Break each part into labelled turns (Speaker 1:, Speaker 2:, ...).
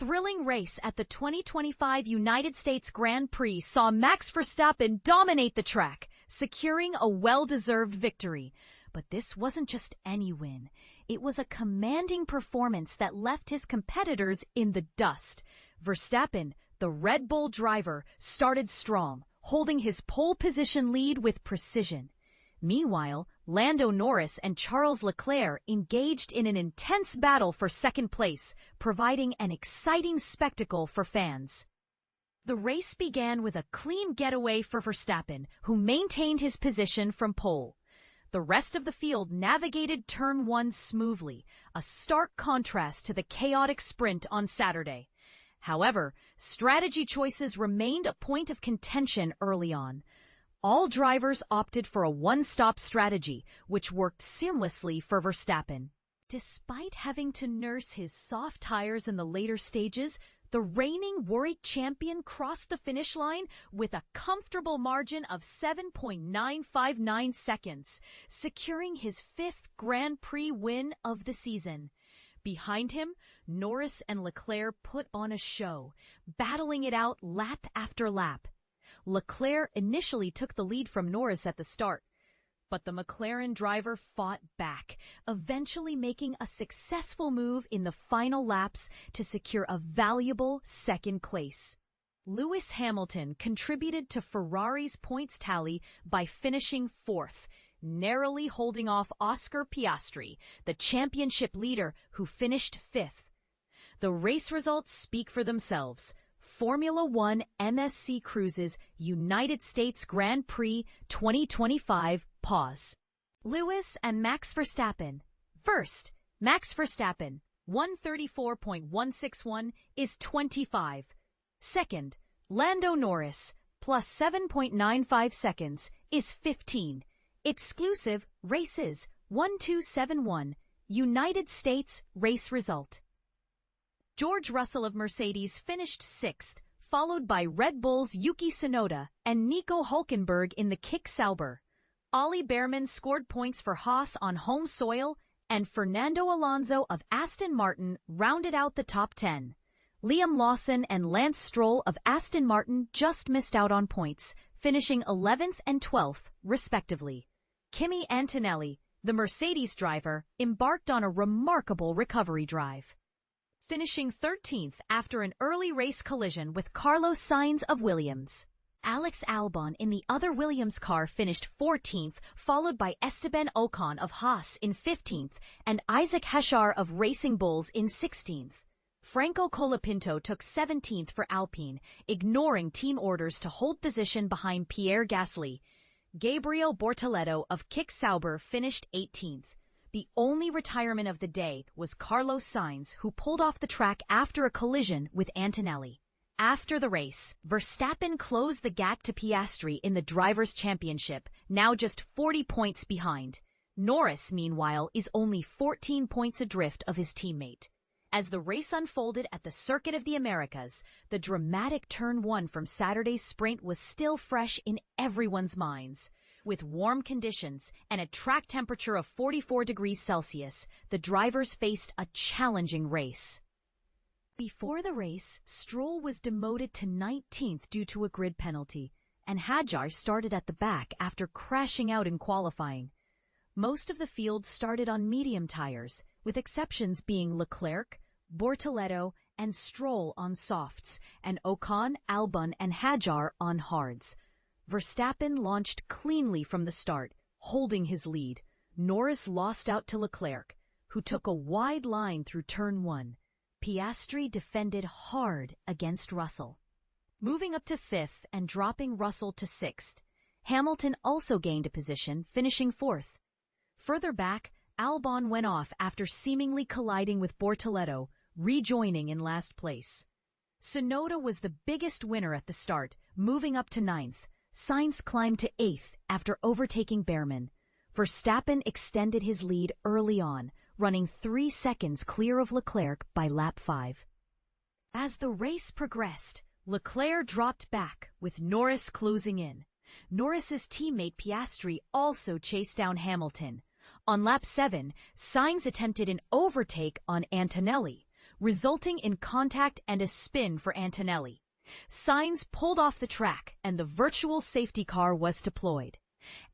Speaker 1: thrilling race at the 2025 United States Grand Prix saw Max Verstappen dominate the track, securing a well-deserved victory. But this wasn't just any win. It was a commanding performance that left his competitors in the dust. Verstappen, the Red Bull driver, started strong, holding his pole position lead with precision. Meanwhile, Lando Norris and Charles Leclerc engaged in an intense battle for second place, providing an exciting spectacle for fans. The race began with a clean getaway for Verstappen, who maintained his position from pole. The rest of the field navigated turn 1 smoothly, a stark contrast to the chaotic sprint on Saturday. However, strategy choices remained a point of contention early on. All drivers opted for a one-stop strategy, which worked seamlessly for Verstappen. Despite having to nurse his soft tires in the later stages, the reigning world champion crossed the finish line with a comfortable margin of 7.959 seconds, securing his 5th Grand Prix win of the season. Behind him, Norris and Leclerc put on a show, battling it out lap after lap. Leclerc initially took the lead from Norris at the start, but the McLaren driver fought back, eventually making a successful move in the final laps to secure a valuable second place. Lewis Hamilton contributed to Ferrari's points tally by finishing 4th, narrowly holding off Oscar Piastri, the championship leader, who finished 5th. The race results speak for themselves. Formula One MSC Cruises United States Grand Prix 2025 pause. Lewis and Max Verstappen. First, Max Verstappen, 134.161 is 25. Second, Lando Norris, plus 7.95 seconds is 15. Exclusive races 1271. United States race result. George Russell of Mercedes finished 6th, followed by Red Bull's Yuki Tsunoda and Nico Hülkenberg in the Kick Sauber. Ollie Bearman scored points for Haas on home soil, and Fernando Alonso of Aston Martin rounded out the top 10. Liam Lawson and Lance Stroll of Aston Martin just missed out on points, finishing 11th and 12th, respectively. Kimi Antonelli, the Mercedes driver, embarked on a remarkable recovery drive, finishing 13th after an early race collision with Carlos Sainz of Williams. Alex Albon in the other Williams car finished 14th, followed by Esteban Ocon of Haas in 15th and Isaac Hashar of Racing Bulls in 16th. Franco Colapinto took 17th for Alpine, ignoring team orders to hold position behind Pierre Gasly. Gabriel Bortoleto of Kick Sauber finished 18th. The only retirement of the day was Carlos Sainz, who pulled off the track after a collision with Antonelli. After the race, Verstappen closed the gap to Piastri in the Drivers' Championship, now just 40 points behind. Norris, meanwhile, is only 14 points adrift of his teammate. As the race unfolded at the Circuit of the Americas, the dramatic Turn 1 from Saturday's sprint was still fresh in everyone's minds. With warm conditions and a track temperature of 44 degrees Celsius, the drivers faced a challenging race. Before the race, Stroll was demoted to 19th due to a grid penalty, and Hadjar started at the back after crashing out in qualifying. Most of the field started on medium tires, with exceptions being Leclerc, Bortoleto, and Stroll on softs, and Ocon, Albon, and Hadjar on hards. Verstappen launched cleanly from the start, holding his lead. Norris lost out to Leclerc, who took a wide line through Turn 1. Piastri defended hard against Russell, moving up to 5th and dropping Russell to 6th. Hamilton also gained a position, finishing 4th. Further back, Albon went off after seemingly colliding with Bortoleto, rejoining in last place. Tsunoda was the biggest winner at the start, moving up to 9th. Sainz climbed to 8th after overtaking Bearman. Verstappen extended his lead early on, running 3 seconds clear of Leclerc by lap 5. As the race progressed, Leclerc dropped back, with Norris closing in. Norris's teammate Piastri also chased down Hamilton. On lap 7, Sainz attempted an overtake on Antonelli. resulting in contact and a spin for Antonelli. Sainz pulled off the track and the virtual safety car was deployed.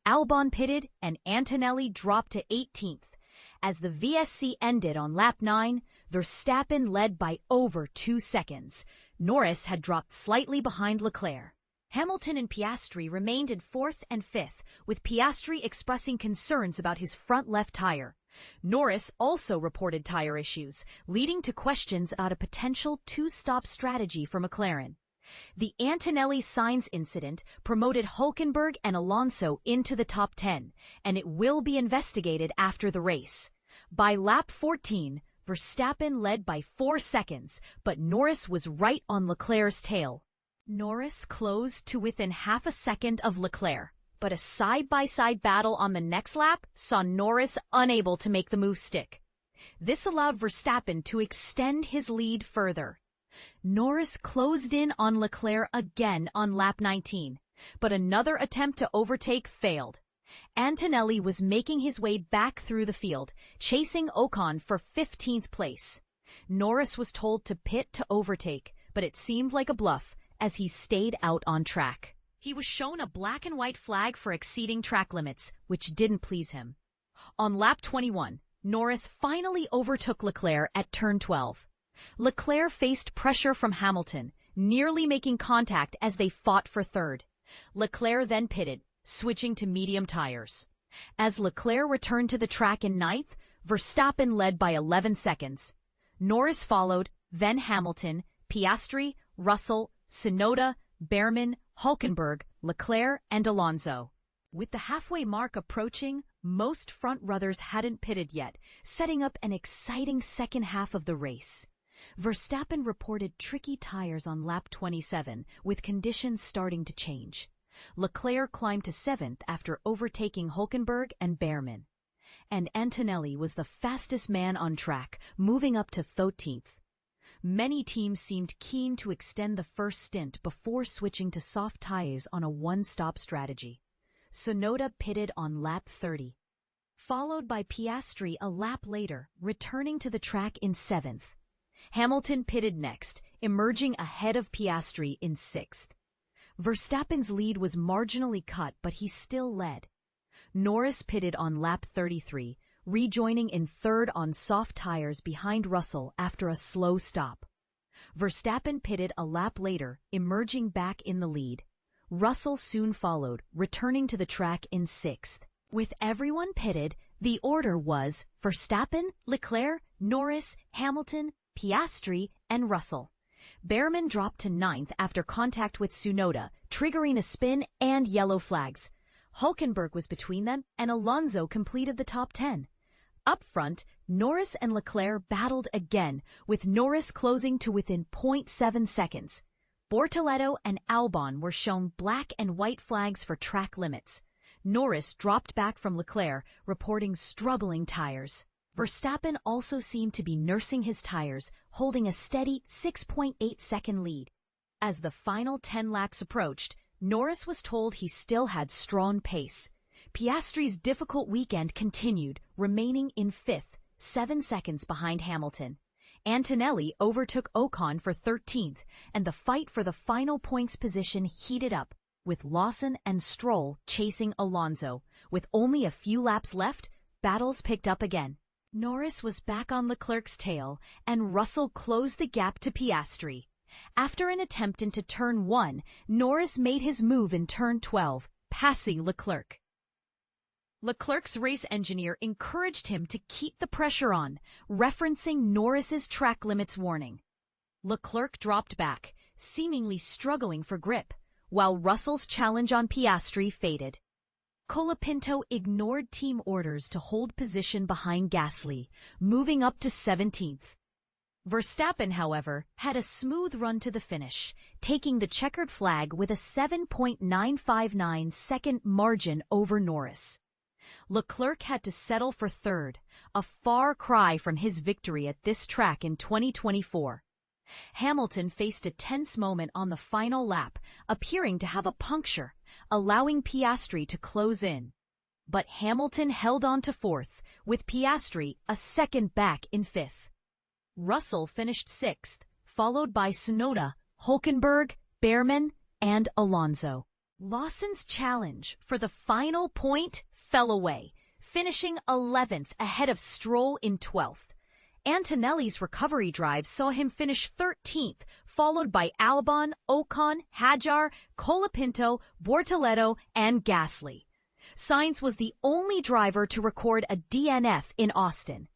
Speaker 1: Albon pitted and Antonelli dropped to 18th. As the VSC ended on lap 9, Verstappen led by over 2 seconds. Norris had dropped slightly behind Leclerc. Hamilton and Piastri remained in 4th and 5th, with Piastri expressing concerns about his front left tire. Norris also reported tire issues, leading to questions about a potential two-stop strategy for McLaren. The Antonelli-Sainz incident promoted Hülkenberg and Alonso into the top 10, and it will be investigated after the race. By lap 14, Verstappen led by 4 seconds, but Norris was right on Leclerc's tail. Norris closed to within half a second of Leclerc, but a side-by-side battle on the next lap saw Norris unable to make the move stick. This allowed Verstappen to extend his lead further. Norris closed in on Leclerc again on lap 19, but another attempt to overtake failed. Antonelli was making his way back through the field, chasing Ocon for 15th place. Norris was told to pit to overtake, but it seemed like a bluff as he stayed out on track. He was shown a black and white flag for exceeding track limits, which didn't please him. On lap 21, Norris finally overtook Leclerc at turn 12. Leclerc faced pressure from Hamilton, nearly making contact as they fought for third. Leclerc then pitted, switching to medium tires. As Leclerc returned to the track in 9th, Verstappen led by 11 seconds. Norris followed, then Hamilton, Piastri, Russell, Tsunoda, Behrman, Hülkenberg, Leclerc, and Alonso. With the halfway mark approaching, most front runners hadn't pitted yet, setting up an exciting second half of the race. Verstappen reported tricky tires on lap 27, with conditions starting to change. Leclerc climbed to 7th after overtaking Hülkenberg and Behrman. And Antonelli was the fastest man on track, moving up to 14th. Many teams seemed keen to extend the first stint before switching to soft tires on a one-stop strategy. Tsunoda pitted on lap 30, followed by Piastri a lap later, returning to the track in 7th. Hamilton pitted next, emerging ahead of Piastri in 6th. Verstappen's lead was marginally cut, but he still led. Norris pitted on lap 33, rejoining in 3rd on soft tires behind Russell after a slow stop. Verstappen pitted a lap later, emerging back in the lead. Russell soon followed, returning to the track in 6th. With everyone pitted, the order was Verstappen, Leclerc, Norris, Hamilton, Piastri, and Russell. Behrman dropped to 9th after contact with Tsunoda, triggering a spin and yellow flags. Hülkenberg was between them, and Alonso completed the top 10. Up front, Norris and Leclerc battled again, with Norris closing to within 0.7 seconds. Bortoleto and Albon were shown black and white flags for track limits. Norris dropped back from Leclerc, reporting struggling tires. Verstappen also seemed to be nursing his tires, holding a steady 6.8-second lead. As the final 10 laps approached, Norris was told he still had strong pace. Piastri's difficult weekend continued, remaining in 5th, 7 seconds behind Hamilton. Antonelli overtook Ocon for 13th, and the fight for the final points position heated up, with Lawson and Stroll chasing Alonso. With only a few laps left, battles picked up again. Norris was back on Leclerc's tail, and Russell closed the gap to Piastri. After an attempt into turn 1, Norris made his move in turn 12, passing Leclerc. Leclerc's race engineer encouraged him to keep the pressure on, referencing Norris's track limits warning. Leclerc dropped back, seemingly struggling for grip, while Russell's challenge on Piastri faded. Colapinto ignored team orders to hold position behind Gasly, moving up to 17th. Verstappen, however, had a smooth run to the finish, taking the checkered flag with a 7.959-second margin over Norris. Leclerc had to settle for 3rd, a far cry from his victory at this track in 2024. Hamilton faced a tense moment on the final lap, appearing to have a puncture, allowing Piastri to close in. But Hamilton held on to 4th, with Piastri a second back in 5th. Russell finished 6th, followed by Tsunoda, Hülkenberg, Behrman, and Alonso. Lawson's challenge for the final point fell away, finishing 11th ahead of Stroll in 12th. Antonelli's recovery drive saw him finish 13th, followed by Albon, Ocon, Hadjar, Colapinto, Bortoleto, and Gasly. Sainz was the only driver to record a DNF in Austin.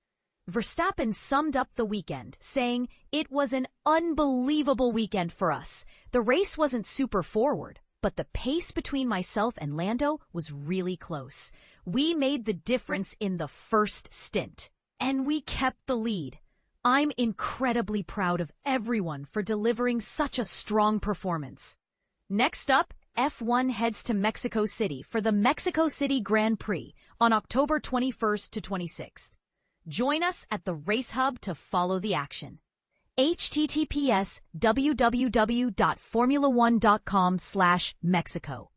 Speaker 1: Verstappen summed up the weekend, saying, "It was an unbelievable weekend for us. The race wasn't super forward, but the pace between myself and Lando was really close. We made the difference in the first stint, and we kept the lead. I'm incredibly proud of everyone for delivering such a strong performance." Next up, F1 heads to Mexico City for the Mexico City Grand Prix on October 21st to 26th. Join us at the Race Hub to follow the action. https://www.formula1.com/Mexico